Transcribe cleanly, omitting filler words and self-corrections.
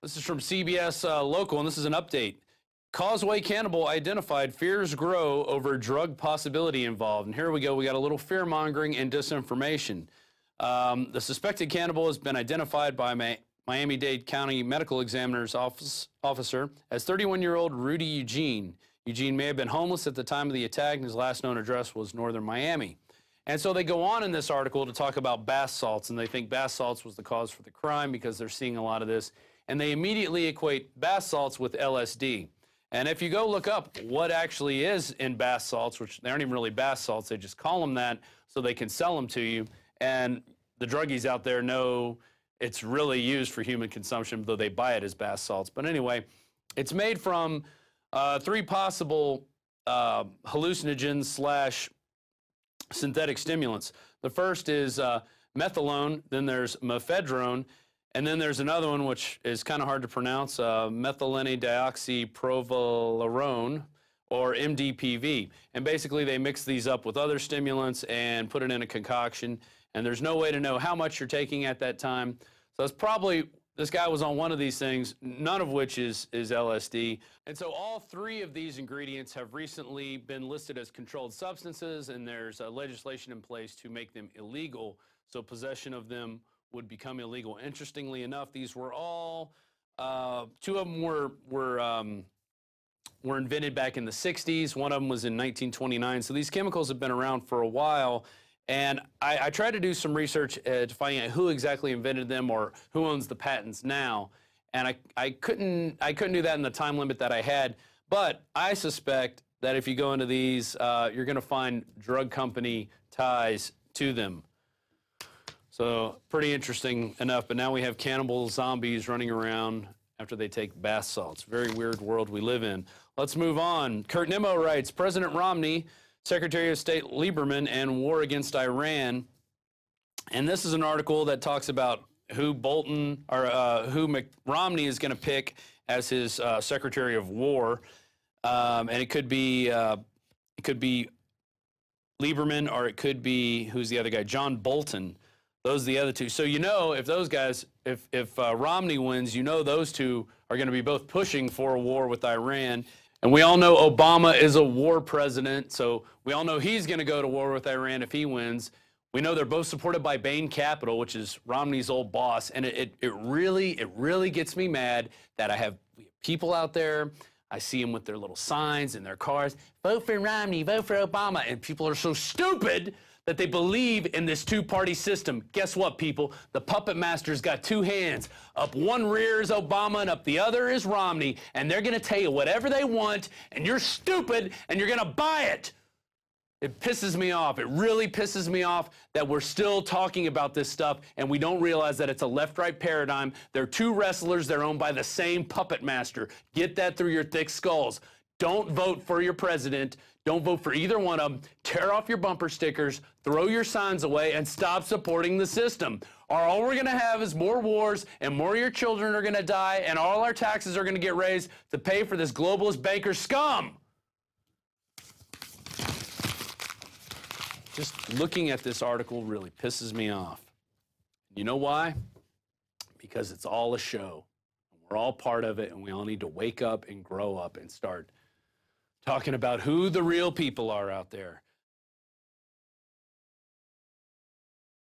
This is from CBS Local, and this is an update. Causeway cannibal identified. Fears grow over drug possibility involved. And here we go. We got a little fear-mongering and disinformation. The suspected cannibal has been identified by Miami-Dade County Medical Examiner's officer as 31-year-old Rudy Eugene. Eugene may have been homeless at the time of the attack, and his last known address was northern Miami. And so they go on in this article to talk about bath salts, and they think bath salts was the cause for the crime because they're seeing a lot of this. And they immediately equate bath salts with LSD. And if you go look up what actually is in bath salts, which they aren't even really bath salts, they just call them that so they can sell them to you. And the druggies out there know it's really used for human consumption, though they buy it as bath salts. But anyway, it's made from 3 possible hallucinogens / synthetic stimulants. The first is methylone, then there's mephedrone, and then there's another one which is kind of hard to pronounce, methylene deoxyprovalerone, or MDPV. And basically they mix these up with other stimulants and put it in a concoction, and there's no way to know how much you're taking at that time. So it's probably, this guy was on one of these things, none of which is LSD. And so all 3 of these ingredients have recently been listed as controlled substances, and there's legislation in place to make them illegal, so possession of them would become illegal. Interestingly enough, these were all, 2 of them were invented back in the 60s. One of them was in 1929. So these chemicals have been around for a while. And I tried to do some research to find out who exactly invented them or who owns the patents now. And I couldn't do that in the time limit that I had. But I suspect that if you go into these, you're going to find drug company ties to them. So pretty interesting enough, but now we have cannibal zombies running around after they take bath salts. Very weird world we live in. Let's move on. Kurt Nimmo writes, President Romney, Secretary of State Lieberman, and war against Iran. And this is an article that talks about who Romney is going to pick as his Secretary of War. And it could be Lieberman, or it could be, who's the other guy? John Bolton. Those are the other 2. So you know, if those guys, if Romney wins, you know those 2 are going to be both pushing for a war with Iran. And we all know Obama is a war president, so we all know he's going to go to war with Iran if he wins. We know they're both supported by Bain Capital, which is Romney's old boss, and it really gets me mad that we have people out there. I see them with their little signs in their cars, vote for Romney, vote for Obama, and people are so stupid that they believe in this 2-party system. Guess what, people? The puppet master's got 2 hands. Up one rear is Obama, and up the other is Romney, and they're gonna tell you whatever they want, and you're stupid, and you're gonna buy it. It pisses me off. It really pisses me off that we're still talking about this stuff, and we don't realize that it's a left-right paradigm. They're 2 wrestlers. They're owned by the same puppet master. Get that through your thick skulls. Don't vote for your president. Don't vote for either one of them. Tear off your bumper stickers, throw your signs away, and stop supporting the system. Or all we're going to have is more wars, and more of your children are going to die, and all our taxes are going to get raised to pay for this globalist banker scum. Just looking at this article really pisses me off. You know why? Because it's all a show. We're all part of it, and we all need to wake up and grow up and start talking about who the real people are out there.